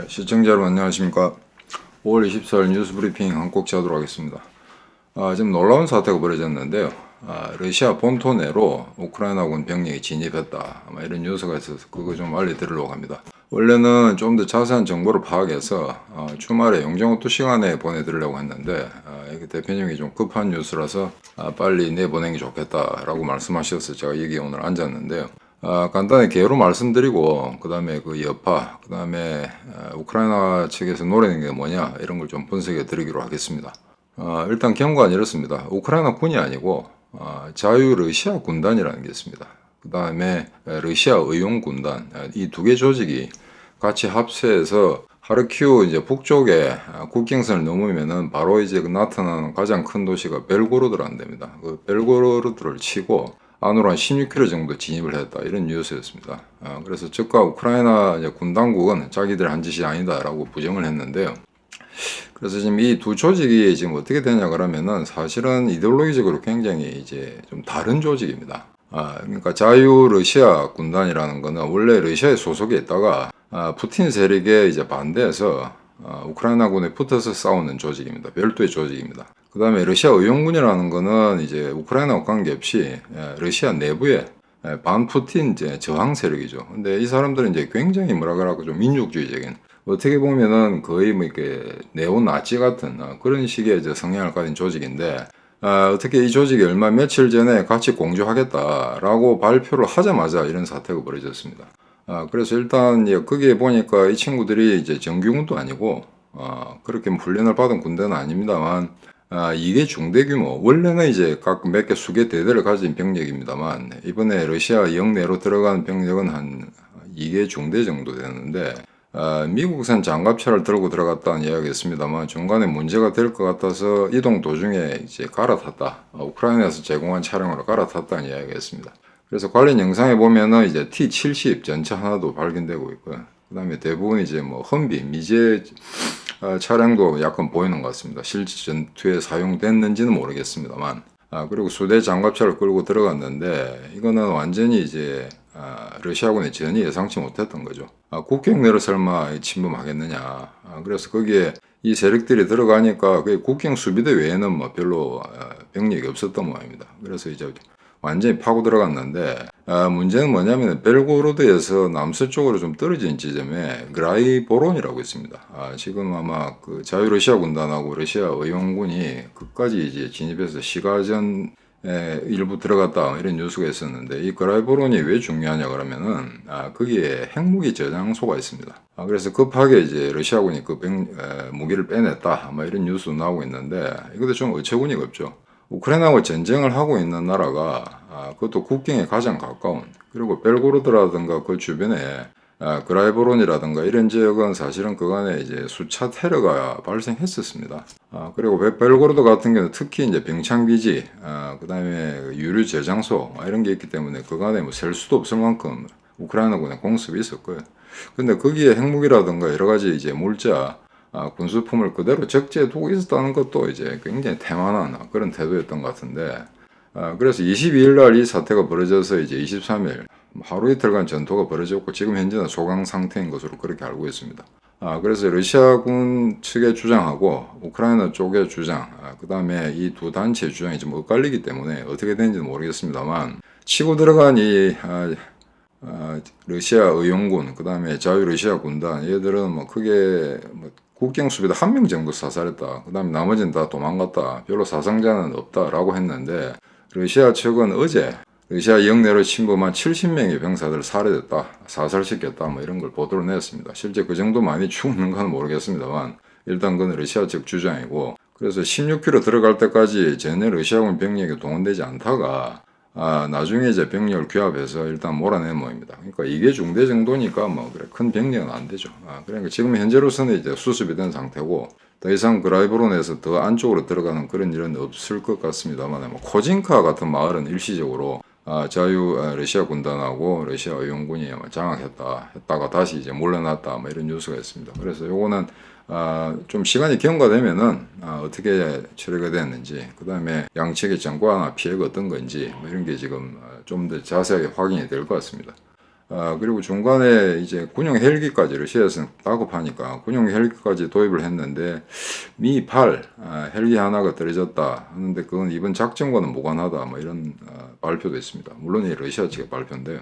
시청자 여러분 안녕하십니까. 5월 24일 뉴스 브리핑 한 곡 하도록 하겠습니다. 지금 놀라운 사태가 벌어졌는데요. 러시아 본토 내로 우크라이나군 병력이 진입했다. 이런 뉴스가 있어서 그거 좀 알려드리려고 합니다. 원래는 좀 더 자세한 정보를 파악해서 주말에 용정오투 시간에 보내드리려고 했는데 이게 대표님이 좀 급한 뉴스라서 빨리 내보내는 게 좋겠다라고 말씀하셔서 제가 여기 오늘 앉았는데요. 간단히 개요로 말씀드리고 그 다음에 그 여파, 그 다음에 우크라이나 측에서 노리는 게 뭐냐 이런 걸 좀 분석해 드리기로 하겠습니다. 일단 경과는 이렇습니다. 우크라이나 군이 아니고 자유 러시아 군단이라는 게 있습니다. 그 다음에 러시아 의용군단, 이 두 개 조직이 같이 합세해서 하르키우 이제 북쪽에 국경선을 넘으면은 바로 이제 그 나타나는 가장 큰 도시가 벨고로드라는 데입니다. 그 벨고로드를 치고 안으로 한 16km 정도 진입을 했다. 이런 뉴스였습니다. 그래서 즉각 우크라이나 군당국은 자기들 한 짓이 아니다라고 부정을 했는데요. 그래서 지금 이 두 조직이 지금 어떻게 되냐 그러면은 사실은 이데올로기적으로 굉장히 이제 좀 다른 조직입니다. 그러니까 자유 러시아 군단이라는 거는 원래 러시아에 소속에 있다가 푸틴 세력에 이제 반대해서 우크라이나군에 붙어서 싸우는 조직입니다. 별도의 조직입니다. 그 다음에 러시아 의용군이라는 거는 이제 우크라이나와 관계없이 러시아 내부에 반푸틴 이제 저항 세력이죠. 근데 이 사람들은 이제 굉장히 뭐라 그럴까 좀 민족주의적인 어떻게 보면은 거의 뭐 이렇게 네오나치 같은 그런 식의 이제 성향을 가진 조직인데 어떻게 이 조직이 얼마 며칠 전에 같이 공조하겠다라고 발표를 하자마자 이런 사태가 벌어졌습니다. 그래서 일단 거기에 보니까 이 친구들이 이제 정규군도 아니고 그렇게 훈련을 받은 군대는 아닙니다만 이게 중대 규모 원래는 이제 각 몇 개 수개 대대를 가진 병력입니다만 이번에 러시아 영내로 들어간 병력은 한 2개 중대 정도 되는데 미국산 장갑차를 들고 들어갔다는 이야기가 있습니다만 중간에 문제가 될 것 같아서 이동 도중에 이제 갈아탔다. 우크라이나에서 제공한 차량으로 갈아탔다는 이야기가 있습니다. 그래서 관련 영상에 보면은 이제 T-70 전차 하나도 발견되고 있고요. 그 다음에 대부분 이제 뭐 험비, 미제 차량도 약간 보이는 것 같습니다. 실제 전투에 사용됐는지는 모르겠습니다만. 그리고 수대 장갑차를 끌고 들어갔는데 이거는 완전히 이제 러시아군이 전혀 예상치 못했던 거죠. 국경 내로 설마 침범하겠느냐. 그래서 거기에 이 세력들이 들어가니까 그 국경 수비대 외에는 뭐 별로 병력이 없었던 모양입니다. 그래서 이제 완전히 파고 들어갔는데 문제는 뭐냐면 벨고로드에서 남서쪽으로 좀 떨어진 지점에 그라이보론이라고 있습니다. 지금 아마 그 자유러시아 군단하고 러시아 의용군이 끝까지 이제 진입해서 시가전 일부 들어갔다 이런 뉴스가 있었는데 이 그라이보론이 왜 중요하냐 그러면은 거기에 핵무기 저장소가 있습니다. 그래서 급하게 이제 러시아군이 그 무기를 빼냈다 이런 뉴스도 나오고 있는데 이것도 좀 어처구니가 없죠. 우크라이나와 전쟁을 하고 있는 나라가 그것도 국경에 가장 가까운 그리고 벨고로드라든가 그 주변에 그라이보론이라든가 이런 지역은 사실은 그간에 이제 수차 테러가 발생했었습니다. 그리고 벨고로드 같은 경우는 특히 이제 병창기지, 그 다음에 유류 저장소 이런 게 있기 때문에 그간에 뭐 셀 수도 없을 만큼 우크라이나군에 공습이 있었고요. 근데 거기에 핵무기라든가 여러 가지 이제 물자 군수품을 그대로 적재해 두고 있었다는 것도 이제 굉장히 태만한 그런 태도였던 것 같은데, 그래서 22일 날 이 사태가 벌어져서 이제 23일 하루 이틀간 전투가 벌어졌고 지금 현재는 소강 상태인 것으로 그렇게 알고 있습니다. 그래서 러시아군 측의 주장하고 우크라이나 쪽의 주장, 그 다음에 이 두 단체의 주장이 좀 엇갈리기 때문에 어떻게 되는지는 모르겠습니다만 치고 들어간 이 러시아 의용군, 그 다음에 자유러시아 군단, 얘들은 뭐 크게 뭐 국경 수비대 한 명 정도 사살했다. 그 다음에 나머지는 다 도망갔다. 별로 사상자는 없다라고 했는데 러시아 측은 어제 러시아 영내로 침범한 70명의 병사들을 살해됐다, 사살시켰다, 뭐 이런 걸 보도를 냈습니다. 실제 그 정도 많이 죽는 건 모르겠습니다만 일단 그건 러시아 측 주장이고 그래서 16km 들어갈 때까지 전혀 러시아군 병력이 동원되지 않다가 나중에 이제 병력을 규합해서 일단 몰아낸 모입니다. 그러니까 이게 중대 정도니까 뭐 그래 큰 병력은 안 되죠. 그러니까 지금 현재로서는 이제 수습이 된 상태고 더 이상 그라이브론에서 더 안쪽으로 들어가는 그런 일은 없을 것 같습니다만 뭐 코진카 같은 마을은 일시적으로 자유 러시아 군단하고 러시아 의용군이 했다가 다시 이제 몰려났다 뭐 이런 뉴스가 있습니다. 그래서 요거는 좀 시간이 경과되면은 어떻게 처리가 됐는지 그 다음에 양측의 전과나 피해가 어떤 건지 뭐 이런 게 지금 좀 더 자세하게 확인이 될 것 같습니다. 그리고 중간에 이제 군용 헬기까지 러시아에서는 다급하니까 군용 헬기까지 도입을 했는데 미8 헬기 하나가 떨어졌다 하는데 그건 이번 작전과는 무관하다 뭐 이런 발표도 있습니다. 물론 이 러시아 측의 발표인데요.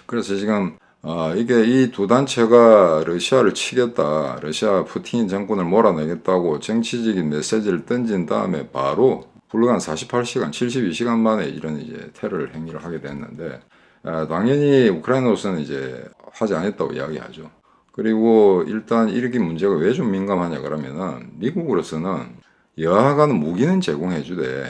그래서 지금 이게 이 두 단체가 러시아를 치겠다, 러시아 푸틴 정권을 몰아내겠다고 정치적인 메시지를 던진 다음에 바로 불과 한 48시간, 72시간 만에 이런 이제 테러 행위를 하게 됐는데 당연히 우크라이나로서는 이제 하지 않았다고 이야기하죠. 그리고 일단 이렇게 문제가 왜 좀 민감하냐 그러면은 미국으로서는 여하가는 무기는 제공해주되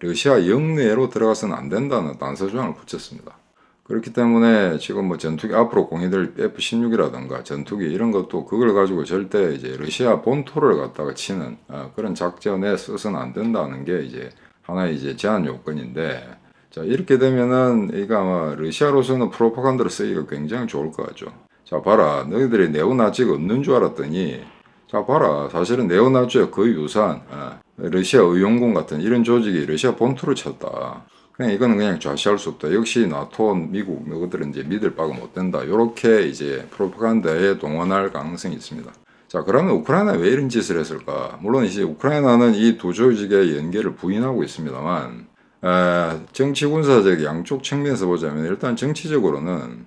러시아 영내로 들어가서는 안 된다는 단서 조항을 붙였습니다. 그렇기 때문에 지금 뭐 전투기 앞으로 공유될 F-16이라든가 전투기 이런 것도 그걸 가지고 절대 이제 러시아 본토를 갖다가 치는 그런 작전에 써서는 안 된다는 게 이제 하나의 이제 제한 요건인데 자 이렇게 되면은 이거 아마 러시아로서는 프로파간다로 쓰기가 굉장히 좋을 것 같죠. 자 봐라 너희들이 네오나치가 없는 줄 알았더니 자 봐라 사실은 네오나치와 거의 유사한 러시아 의용군 같은 이런 조직이 러시아 본토를 쳤다. 그냥 이거는 그냥 좌시할 수 없다. 역시 나토, 미국, 너희들은 이제 믿을 바가 못 된다. 이렇게 이제 프로파간다에 동원할 가능성이 있습니다. 자, 그러면 우크라이나 왜 이런 짓을 했을까? 물론 이제 우크라이나는 이 두 조직의 연계를 부인하고 있습니다만, 정치 군사적 양쪽 측면에서 보자면 일단 정치적으로는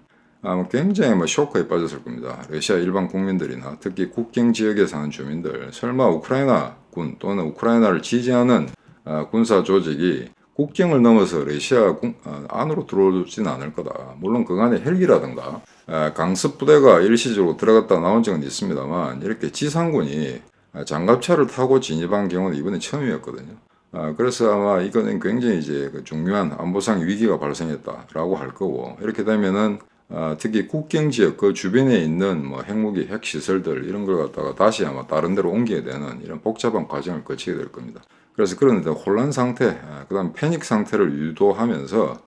굉장히 쇼크에 빠졌을 겁니다. 러시아 일반 국민들이나 특히 국경 지역에 사는 주민들, 설마 우크라이나 군 또는 우크라이나를 지지하는 군사 조직이 국경을 넘어서 러시아 안으로 들어오지는 않을 거다. 물론 그간에 헬기라든가 강습 부대가 일시적으로 들어갔다 나온 적은 있습니다만 이렇게 지상군이 장갑차를 타고 진입한 경우는 이번에 처음이었거든요. 그래서 아마 이거는 굉장히 이제 중요한 안보상 위기가 발생했다라고 할 거고 이렇게 되면은 특히 국경 지역 그 주변에 있는 뭐 핵무기, 핵시설들 이런 걸 갖다가 다시 아마 다른 데로 옮기게 되는 이런 복잡한 과정을 거치게 될 겁니다. 그래서 그런 혼란 상태, 그다음 패닉 상태를 유도하면서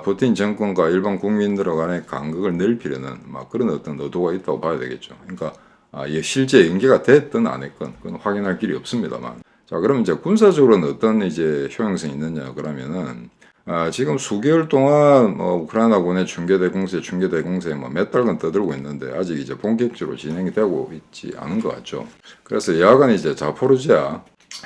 푸틴 정권과 일반 국민들 간의 간극을 넓히려는 막 그런 어떤 의도가 있다고 봐야 되겠죠. 그러니까 실제 연계가 됐든 안 했건 그건 확인할 길이 없습니다만. 자, 그러면 이제 군사적으로는 어떤 이제 효용성이 있느냐 그러면은 지금 수개월 동안 우크라이나군의 중계대 공세 뭐 몇 달간 떠들고 있는데 아직 이제 본격적으로 진행이 되고 있지 않은 것 같죠. 그래서 여하간 이제 자포르지아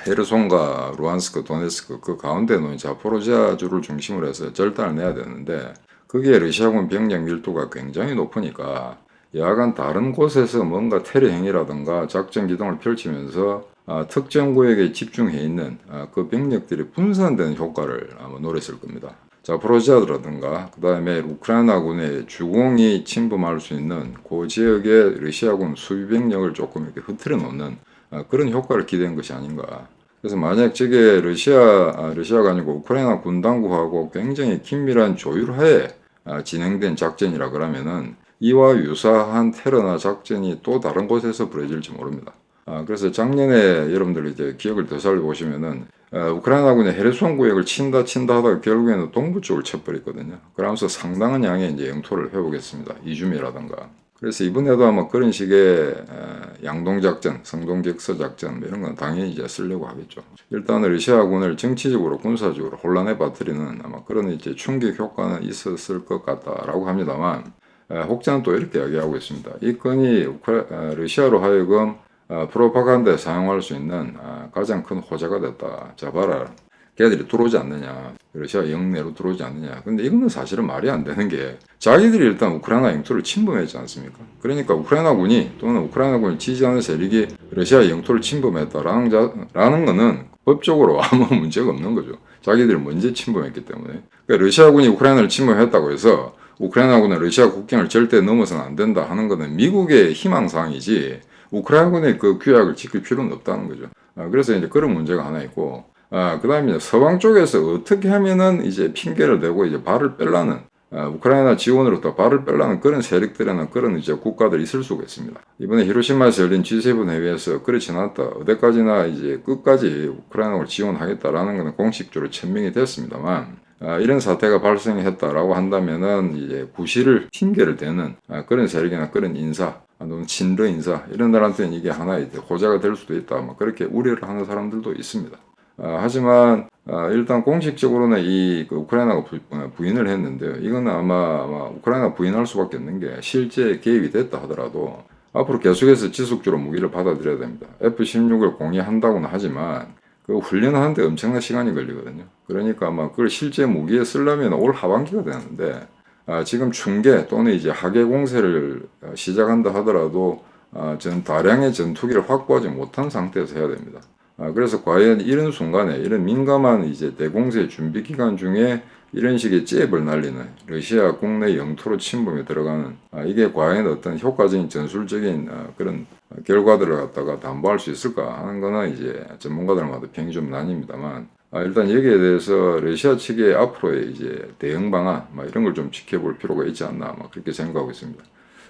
헤르손과 루안스크, 도네스크 그 가운데 놓인 자포로지아주를 중심으로 해서 절단을 내야 되는데 그게 러시아군 병력 밀도가 굉장히 높으니까 여하간 다른 곳에서 뭔가 테러 행위라든가 작전 기동을 펼치면서 특정 구역에 집중해 있는 그 병력들이 분산되는 효과를 아마 노렸을 겁니다. 자포로지아라든가 그 다음에 우크라이나군의 주공이 침범할 수 있는 그 지역에 러시아군 수비 병력을 조금 이렇게 흐트려 놓는 그런 효과를 기대한 것이 아닌가. 그래서 만약 저게 러시아가 아니고 우크라이나 군 당국하고 굉장히 긴밀한 조율하에 진행된 작전이라 그러면은 이와 유사한 테러나 작전이 또 다른 곳에서 벌어질지 모릅니다. 그래서 작년에 여러분들 이제 기억을 되살려 보시면은 우크라이나군이 헤르손 구역을 친다 하다가 결국에는 동부 쪽을 쳐버렸거든요. 그러면서 상당한 양의 이제 영토를 회복했습니다. 이주미라든가. 그래서 이번에도 아마 그런 식의 양동작전, 성동격서작전 이런 건 당연히 이제 쓰려고 하겠죠. 일단 러시아군을 정치적으로 군사적으로 혼란에 빠뜨리는 아마 그런 이제 충격 효과는 있었을 것 같다라고 합니다만 혹자는 또 이렇게 이야기하고 있습니다. 이 건이 러시아로 하여금 프로파간다에 사용할 수 있는 가장 큰 호재가 됐다. 자 봐라. 걔들이 들어오지 않느냐. 러시아 영내로 들어오지 않느냐. 근데 이거는 사실은 말이 안 되는 게 자기들이 일단 우크라이나 영토를 침범했지 않습니까? 그러니까 우크라이나군이 또는 우크라이나군을 지지하는 세력이 러시아 영토를 침범했다라는 거는 법적으로 아무 문제가 없는 거죠. 자기들이 먼저 침범했기 때문에. 그러니까 러시아군이 우크라이나를 침범했다고 해서 우크라이나군은 러시아 국경을 절대 넘어서는 안 된다 하는 것은 미국의 희망사항이지 우크라이나군의 그 규약을 지킬 필요는 없다는 거죠. 그래서 이제 그런 문제가 하나 있고 그 다음에 서방 쪽에서 어떻게 하면은 이제 핑계를 대고 이제 발을 뺄라는, 우크라이나 지원으로부터 발을 뺄라는 그런 세력들이나 그런 이제 국가들이 있을 수가 있습니다. 이번에 히로시마에서 열린 G7 회의에서 그렇지 않았다. 어디까지나 이제 끝까지 우크라이나를 지원하겠다라는 것은 공식적으로 천명이 됐습니다만, 이런 사태가 발생했다라고 한다면은 이제 구실을 핑계를 대는 그런 세력이나 그런 인사, 또는 친러 인사 이런 날한테는 이게 하나의 호재가 될 수도 있다. 그렇게 우려를 하는 사람들도 있습니다. 하지만 일단 공식적으로는 그 우크라이나가 부인을 했는데요. 이건 아마 우크라이나 부인할 수밖에 없는 게 실제 개입이 됐다 하더라도 앞으로 계속해서 지속적으로 무기를 받아들여야 됩니다. F-16을 공유한다고는 하지만 그 훈련하는데 엄청난 시간이 걸리거든요. 그러니까 아마 그걸 실제 무기에 쓰려면 올 하반기가 되는데 지금 중계 또는 이제 하계 공세를 시작한다 하더라도 다량의 전투기를 확보하지 못한 상태에서 해야 됩니다. 그래서 과연 이런 순간에 이런 민감한 이제 대공세 준비 기간 중에 이런 식의 잽을 날리는 러시아 국내 영토로 침범에 들어가는 이게 과연 어떤 효과적인 전술적인 그런 결과들을 갖다가 담보할 수 있을까 하는 거는 이제 전문가들마다 평이 좀 나뉩니다만 일단 여기에 대해서 러시아 측의 앞으로의 이제 대응 방안 이런 걸 좀 지켜볼 필요가 있지 않나 그렇게 생각하고 있습니다.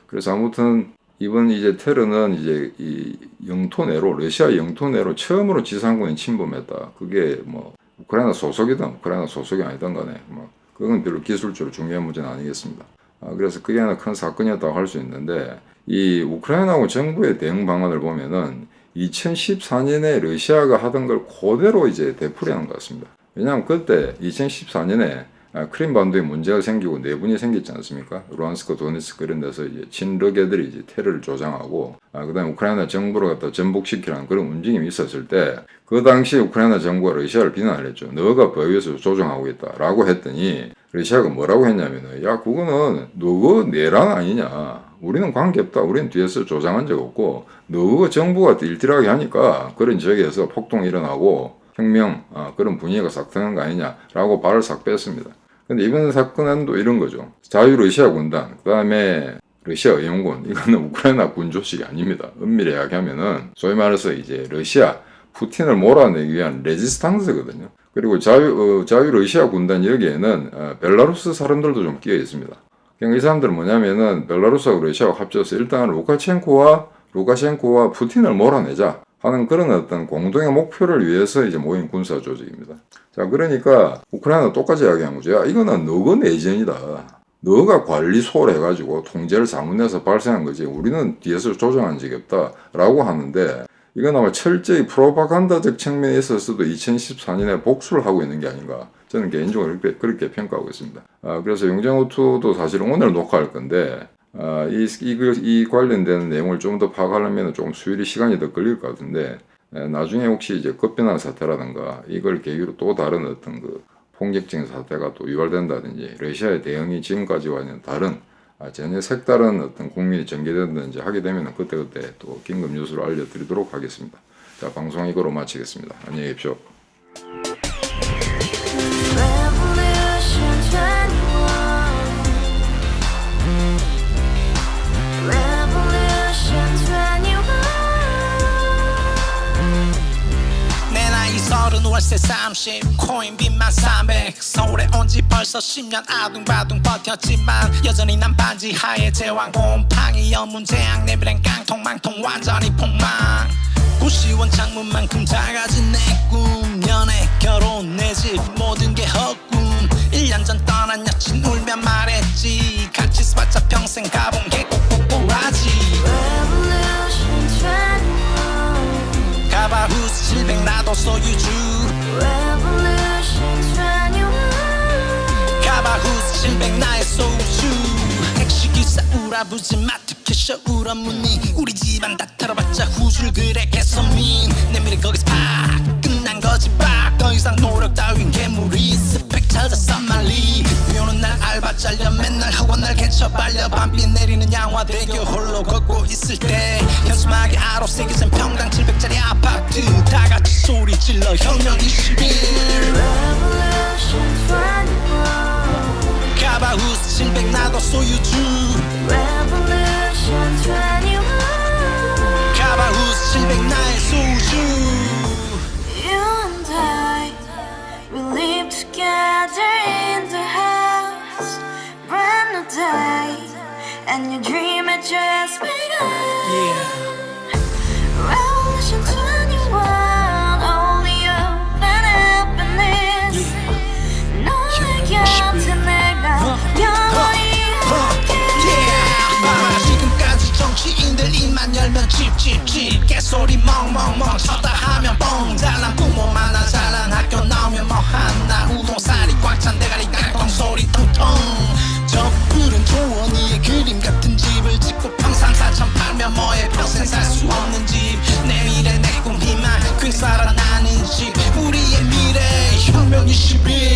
그래서 아무튼 이번 이제 테러는 이제 이 영토 내로 러시아 영토 내로 처음으로 지상군이 침범했다. 그게 뭐 우크라이나 소속이든 우크라이나 소속이 아니든 간에 그건 별로 기술적으로 중요한 문제는 아니겠습니다. 그래서 그게 하나 큰 사건이었다고 할 수 있는데 이 우크라이나 정부의 대응 방안을 보면은 2014년에 러시아가 하던 걸 그대로 이제 되풀이하는 것 같습니다. 왜냐하면 그때 2014년에 크림반도에 문제가 생기고 내분이 생겼지 않습니까? 루안스크, 도네츠크 이런 데서 이제 친러계들이 이제 테러를 조장하고, 그다음에 우크라이나 정부를 갖다 전복시키라는 그런 움직임이 있었을 때, 그 당시 우크라이나 정부가 러시아를 비난을 했죠. 너가 거기에서 조종하고 있다라고 했더니 러시아가 뭐라고 했냐면은, 야 그거는 너가 내랑 아니냐. 우리는 관계없다. 우리는 뒤에서 조장한 적 없고, 너가 정부가 일tir하게 하니까 그런 지역에서 폭동이 일어나고 혁명 그런 분위기가 싹 트는 거 아니냐라고 발을 싹 뺐습니다. 근데 이번 사건은 또 이런 거죠. 자유러시아 군단, 그 다음에 러시아 의용군, 이거는 우크라이나 군 조직이 아닙니다. 엄밀히 이야기하면은 소위 말해서 이제 러시아 푸틴을 몰아내기 위한 레지스탕스거든요. 그리고 자유러시아 군단 여기에는 벨라루스 사람들도 좀 끼어 있습니다. 그러니까 이 사람들은 뭐냐면은 벨라루스하고 러시아가 합쳐서 일단 루카셴코와 푸틴을 몰아내자 하는 그런 어떤 공동의 목표를 위해서 이제 모인 군사 조직입니다. 자, 그러니까 우크라이나 똑같이 이야기한 거죠. 야, 이거는 너가 내전이다. 너가 관리 소홀 해가지고 통제를 잘못해서 발생한 거지. 우리는 뒤에서 조정한 적이 없다라고 하는데 이건 아마 철저히 프로파간다적 측면에 있어서도 2014년에 복수를 하고 있는 게 아닌가. 저는 개인적으로 그렇게 평가하고 있습니다. 그래서 용쟁호투도 사실은 오늘 녹화할 건데 이 관련된 내용을 좀 더 파악하려면 조금 수일이 시간이 더 걸릴 것 같은데 나중에 혹시 이제 급변한 사태라든가 이걸 계기로 또 다른 어떤 그 폭력적인 사태가 또 유발된다든지 러시아의 대응이 지금까지와는 다른 전혀 색다른 어떤 국민이 전개된다든지 하게 되면 그때그때 또 긴급 뉴스를 알려드리도록 하겠습니다. 자, 방송 이거로 마치겠습니다. 안녕히 계십시오. 월세 30 코인빚만 300 서울에 온지 벌써 10년 아둥바둥 버텼지만 여전히 난 반지 하에 제왕 곰팡이 연문제약 내비랭 깡통 망통 완전히 폭망 고시원 창문만큼 작아진 내 꿈 연애 결혼 내 집 모든 게 헛꿈 1년 전 떠난 여친 울며 말했지 같이 스파자 평생 가본 게 꼭꼭꼭하지 가바후스 700 나도 소유주 가바후스 700 나의 소주 택시기사 우라부지 마트 캐셔 울어무니 우리 집안 다 털어봤자 후줄 그래 개선민 내미래 거기서 팍 끝난 거지 팍 더 이상 노력 따윈 괴물이 스펙 찾아서 말리 비오는 날 알바 잘려 맨날 학원 날 개쳐 발려 밤비 내리는 양화대교 홀로 걷고 있을 때 현수막에 아로 새겨진 평당 700짜리 아파트 다같이 소리 질러 혁명 21 가바후스 700 나도 소유주 가바후스 700 나의 소주 Together in the house, brand new day, and your dream had just begun. Revolution 21, only open happiness. 너의 곁에 내가 영원히 함께. 지금까지 정치인들 입만 열면 찝찝찝 개소리 멍멍멍 쳤다 하면 뻥 잘난 부모 많아 잘난 real